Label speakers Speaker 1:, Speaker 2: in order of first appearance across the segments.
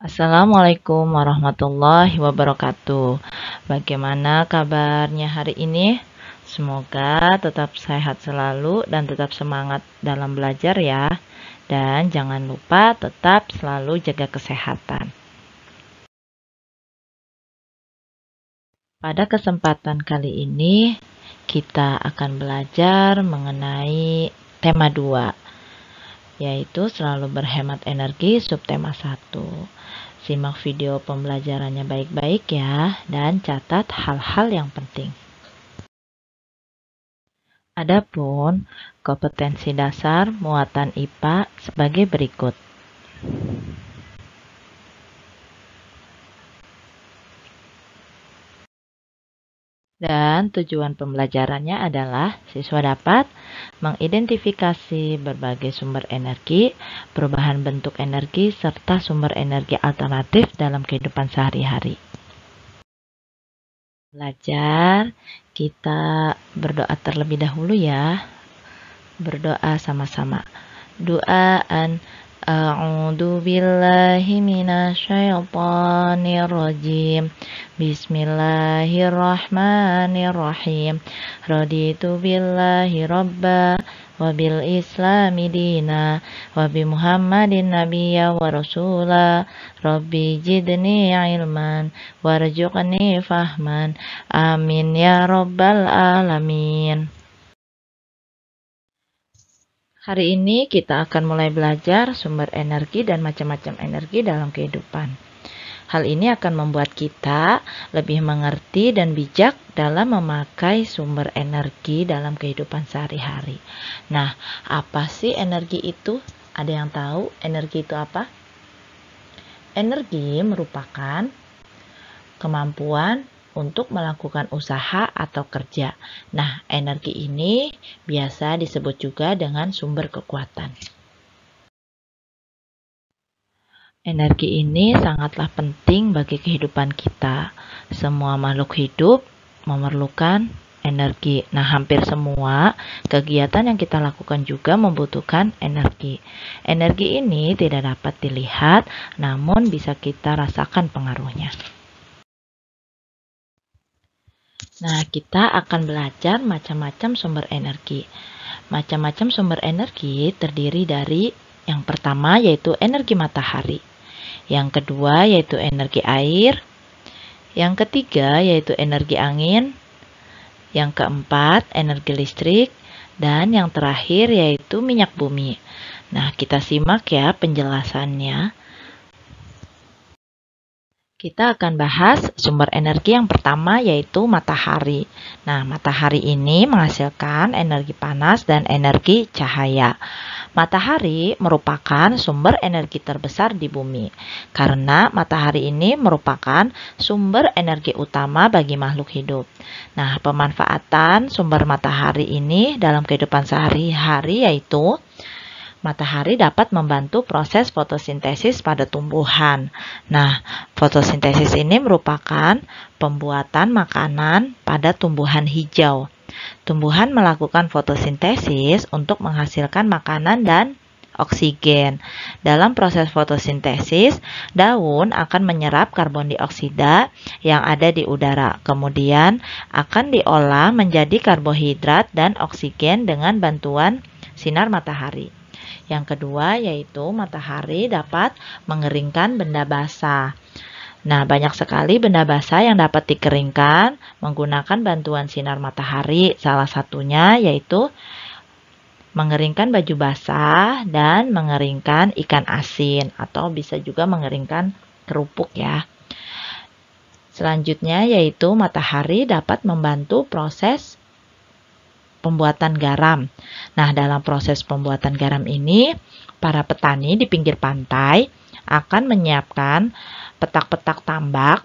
Speaker 1: Assalamualaikum warahmatullahi wabarakatuh. Bagaimana kabarnya hari ini? Semoga tetap sehat selalu dan tetap semangat dalam belajar ya. Dan jangan lupa tetap selalu jaga kesehatan. Pada kesempatan kali ini, kita akan belajar mengenai tema 2, yaitu selalu berhemat energi subtema 1. Simak video pembelajarannya baik-baik ya, dan catat hal-hal yang penting. Adapun kompetensi dasar muatan IPA sebagai berikut. Dan tujuan pembelajarannya adalah siswa dapat mengidentifikasi berbagai sumber energi, perubahan bentuk energi, serta sumber energi alternatif dalam kehidupan sehari-hari. Belajar, kita berdoa terlebih dahulu ya. Berdoa sama-sama. Doaan A'udzu billahi minasyaitonir rajim. Bismillahirrahmanirrahim. Raditu billahi rabba wa bil islami dina wa bi Muhammadin nabiyya wa rasula. Rabbi jidni ilman warzuqni fahman. Amin ya rabbal alamin. Hari ini kita akan mulai belajar sumber energi dan macam-macam energi dalam kehidupan. Hal ini akan membuat kita lebih mengerti dan bijak dalam memakai sumber energi dalam kehidupan sehari-hari. Nah, apa sih energi itu? Ada yang tahu energi itu apa? Energi merupakan kemampuan untuk melakukan usaha atau kerja. Nah, energi ini biasa disebut juga dengan sumber kekuatan. Energi ini sangatlah penting bagi kehidupan kita. Semua makhluk hidup memerlukan energi. Nah, hampir semua kegiatan yang kita lakukan juga membutuhkan energi. Energi ini tidak dapat dilihat, namun bisa kita rasakan pengaruhnya. Nah, kita akan belajar macam-macam sumber energi. Macam-macam sumber energi terdiri dari yang pertama yaitu energi matahari. Yang kedua yaitu energi air. Yang ketiga yaitu energi angin. Yang keempat energi listrik. Dan yang terakhir yaitu minyak bumi. Nah, kita simak ya penjelasannya. Kita akan bahas sumber energi yang pertama yaitu matahari. Nah, matahari ini menghasilkan energi panas dan energi cahaya. Matahari merupakan sumber energi terbesar di bumi karena matahari ini merupakan sumber energi utama bagi makhluk hidup. Nah, pemanfaatan sumber matahari ini dalam kehidupan sehari-hari yaitu matahari dapat membantu proses fotosintesis pada tumbuhan. Nah, fotosintesis ini merupakan pembuatan makanan pada tumbuhan hijau. Tumbuhan melakukan fotosintesis untuk menghasilkan makanan dan oksigen. Dalam proses fotosintesis, daun akan menyerap karbon dioksida yang ada di udara. Kemudian akan diolah menjadi karbohidrat dan oksigen dengan bantuan sinar matahari. Yang kedua yaitu matahari dapat mengeringkan benda basah. Nah, banyak sekali benda basah yang dapat dikeringkan menggunakan bantuan sinar matahari. Salah satunya yaitu mengeringkan baju basah dan mengeringkan ikan asin atau bisa juga mengeringkan kerupuk ya. Selanjutnya yaitu matahari dapat membantu proses pembuatan garam. Nah, dalam proses pembuatan garam ini, para petani di pinggir pantai akan menyiapkan petak-petak tambak,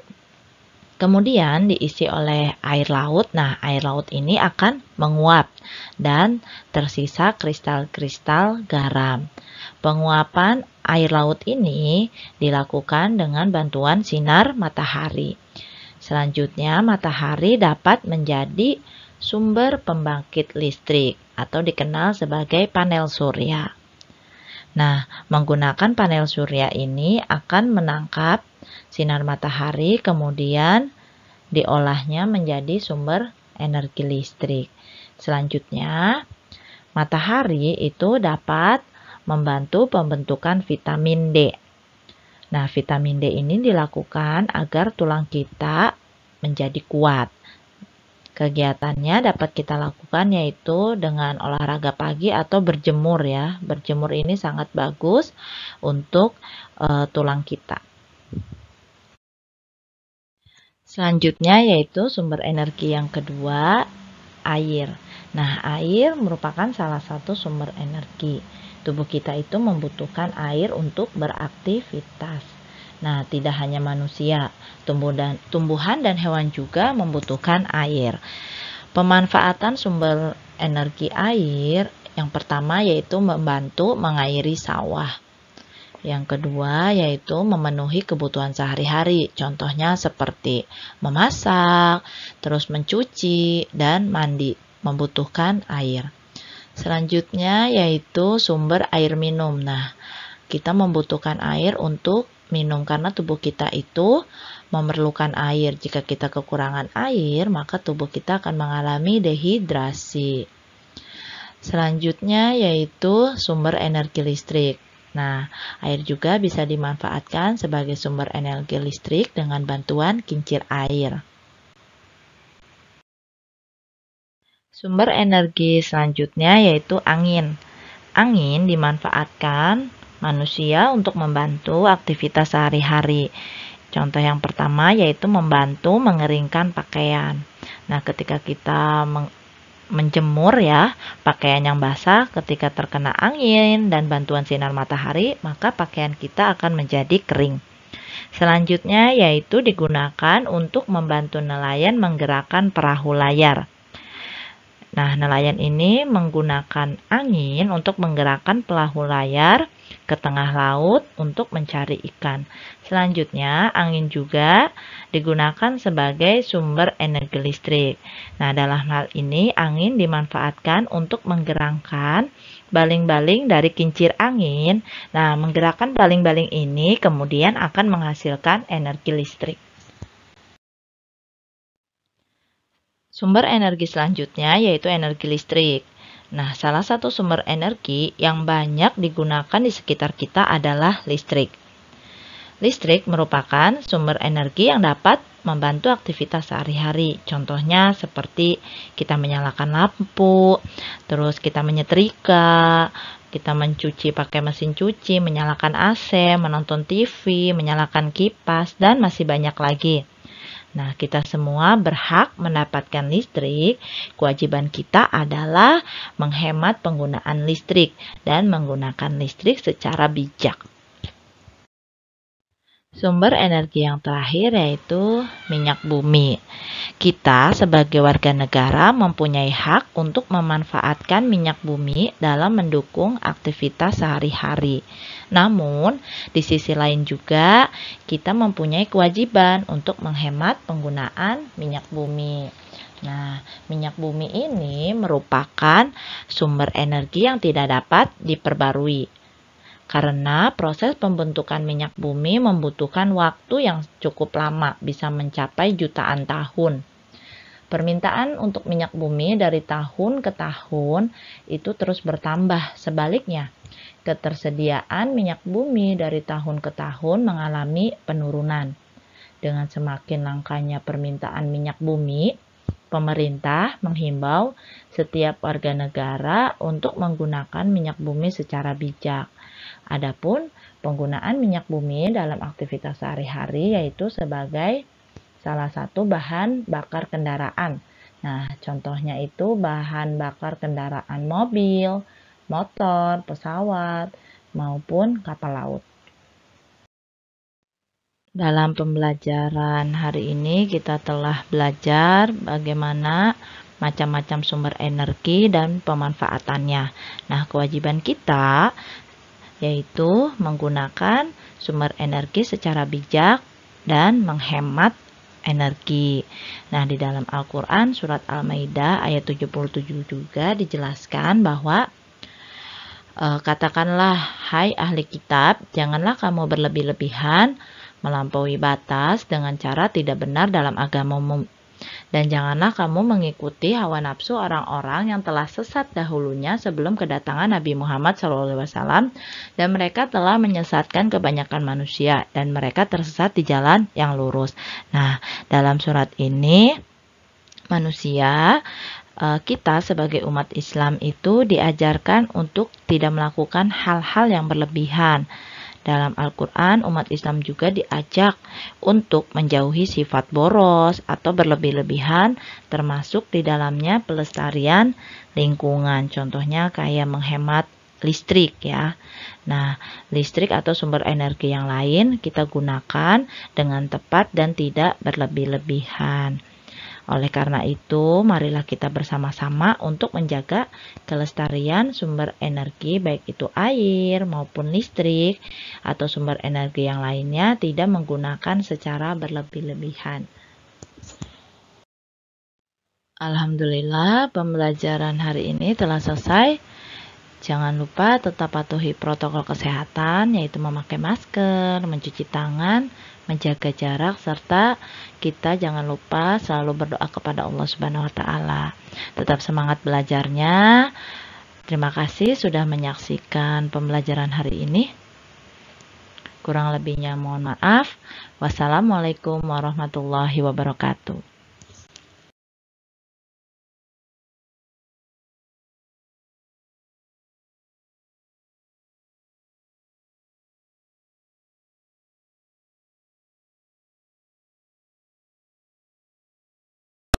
Speaker 1: kemudian diisi oleh air laut. Nah, air laut ini akan menguap dan tersisa kristal-kristal garam. Penguapan air laut ini dilakukan dengan bantuan sinar matahari. Selanjutnya, matahari dapat menjadi sumber pembangkit listrik atau dikenal sebagai panel surya. Nah, menggunakan panel surya ini akan menangkap sinar matahari, kemudian diolahnya menjadi sumber energi listrik. Selanjutnya, matahari itu dapat membantu pembentukan vitamin D. Nah, vitamin D ini dilakukan agar tulang kita menjadi kuat. Kegiatannya dapat kita lakukan yaitu dengan olahraga pagi atau berjemur ya. Berjemur ini sangat bagus untuk tulang kita. Selanjutnya yaitu sumber energi yang kedua, air. Nah, air merupakan salah satu sumber energi. Tubuh kita itu membutuhkan air untuk beraktivitas. Nah, tidak hanya manusia, tumbuhan dan hewan juga membutuhkan air. Pemanfaatan sumber energi air yang pertama yaitu membantu mengairi sawah. Yang kedua yaitu memenuhi kebutuhan sehari-hari. Contohnya seperti memasak, terus mencuci, dan mandi, membutuhkan air. Selanjutnya yaitu sumber air minum. Nah, kita membutuhkan air untuk minum karena tubuh kita itu memerlukan air. Jika kita kekurangan air, maka tubuh kita akan mengalami dehidrasi. Selanjutnya yaitu sumber energi listrik. Nah, air juga bisa dimanfaatkan sebagai sumber energi listrik dengan bantuan kincir air. Sumber energi selanjutnya yaitu angin. Angin dimanfaatkan manusia untuk membantu aktivitas sehari-hari. Contoh yang pertama yaitu membantu mengeringkan pakaian. Nah, ketika kita menjemur ya, pakaian yang basah ketika terkena angin dan bantuan sinar matahari, maka pakaian kita akan menjadi kering. Selanjutnya yaitu digunakan untuk membantu nelayan menggerakkan perahu layar. Nah, nelayan ini menggunakan angin untuk menggerakkan perahu layar ke tengah laut untuk mencari ikan. Selanjutnya, angin juga digunakan sebagai sumber energi listrik. Nah, dalam hal ini angin dimanfaatkan untuk menggerakkan baling-baling dari kincir angin. Nah, menggerakkan baling-baling ini kemudian akan menghasilkan energi listrik. Sumber energi selanjutnya yaitu energi listrik. Nah, salah satu sumber energi yang banyak digunakan di sekitar kita adalah listrik. Listrik merupakan sumber energi yang dapat membantu aktivitas sehari-hari. Contohnya seperti kita menyalakan lampu, terus kita menyetrika, kita mencuci pakai mesin cuci, menyalakan AC, menonton TV, menyalakan kipas, dan masih banyak lagi. Nah, kita semua berhak mendapatkan listrik. Kewajiban kita adalah menghemat penggunaan listrik dan menggunakan listrik secara bijak. Sumber energi yang terakhir yaitu minyak bumi. Kita sebagai warga negara mempunyai hak untuk memanfaatkan minyak bumi dalam mendukung aktivitas sehari-hari. Namun, di sisi lain juga kita mempunyai kewajiban untuk menghemat penggunaan minyak bumi. Nah, minyak bumi ini merupakan sumber energi yang tidak dapat diperbarui. Karena proses pembentukan minyak bumi membutuhkan waktu yang cukup lama, bisa mencapai jutaan tahun. Permintaan untuk minyak bumi dari tahun ke tahun itu terus bertambah. Sebaliknya, ketersediaan minyak bumi dari tahun ke tahun mengalami penurunan. Dengan semakin langkanya permintaan minyak bumi, pemerintah menghimbau setiap warga negara untuk menggunakan minyak bumi secara bijak. Adapun penggunaan minyak bumi dalam aktivitas sehari-hari yaitu sebagai salah satu bahan bakar kendaraan. Nah, contohnya itu bahan bakar kendaraan mobil, motor, pesawat, maupun kapal laut. Dalam pembelajaran hari ini kita telah belajar bagaimana macam-macam sumber energi dan pemanfaatannya. Nah, kewajiban kita yaitu menggunakan sumber energi secara bijak dan menghemat energi. Nah, di dalam Al-Quran surat Al-Maidah ayat 77 juga dijelaskan bahwa Katakanlah, hai ahli kitab, janganlah kamu berlebih-lebihan melampaui batas dengan cara tidak benar dalam agamamu. Dan janganlah kamu mengikuti hawa nafsu orang-orang yang telah sesat dahulunya sebelum kedatangan Nabi Muhammad SAW, dan mereka telah menyesatkan kebanyakan manusia, dan mereka tersesat di jalan yang lurus. Nah, dalam surat ini, kita sebagai umat Islam itu diajarkan untuk tidak melakukan hal-hal yang berlebihan. Dalam Al-Quran, umat Islam juga diajak untuk menjauhi sifat boros atau berlebih-lebihan, termasuk di dalamnya pelestarian lingkungan. Contohnya kayak menghemat listrik ya. Nah, listrik atau sumber energi yang lain kita gunakan dengan tepat dan tidak berlebih-lebihan. Oleh karena itu, marilah kita bersama-sama untuk menjaga kelestarian sumber energi, baik itu air maupun listrik atau sumber energi yang lainnya, tidak menggunakan secara berlebih-lebihan. Alhamdulillah, pembelajaran hari ini telah selesai. Jangan lupa tetap patuhi protokol kesehatan, yaitu memakai masker, mencuci tangan, menjaga jarak, serta kita jangan lupa selalu berdoa kepada Allah Subhanahu wa Ta'ala. Tetap semangat belajarnya. Terima kasih sudah menyaksikan pembelajaran hari ini. Kurang lebihnya mohon maaf. Wassalamualaikum warahmatullahi wabarakatuh.